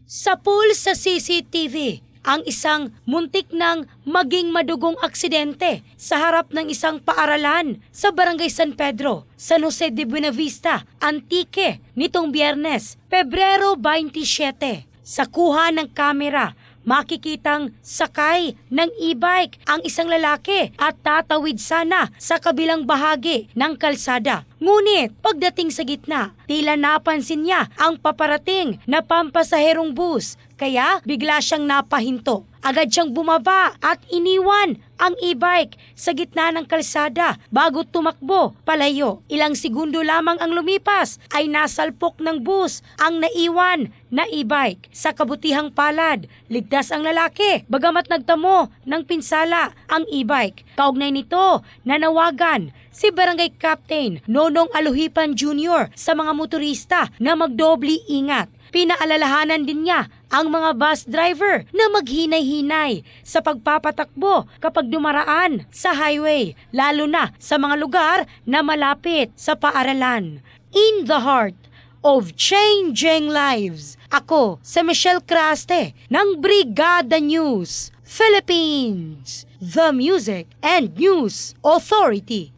Sa pool sa CCTV, ang isang muntik ng maging madugong aksidente sa harap ng isang paaralan sa Barangay San Pedro, San Jose de Buenavista, Antique, nitong Biyernes, Pebrero 27. Sa kuha ng kamera, makikitang sakay ng e-bike ang isang lalaki at tatawid sana sa kabilang bahagi ng kalsada. Ngunit pagdating sa gitna, tila napansin niya ang paparating na pampasaherong bus, kaya bigla siyang napahinto. Agad siyang bumaba at iniwan ang e-bike sa gitna ng kalsada bago tumakbo palayo. Ilang segundo lamang ang lumipas ay nasalpok ng bus ang naiwan na e-bike. Sa kabutihang palad, ligtas ang lalaki bagamat nagtamo ng pinsala ang e-bike. Kaugnay nito, nanawagan si Barangay Captain Nonong Aluhipan Jr. sa mga motorista na magdobli ingat. Pinaalalahanan din niya ang mga bus driver na maghinay-hinay sa pagpapatakbo kapag dumaraan sa highway, lalo na sa mga lugar na malapit sa paaralan. In the heart of changing lives, ako si Michelle Craste ng Brigada News Philippines, the Music and News Authority.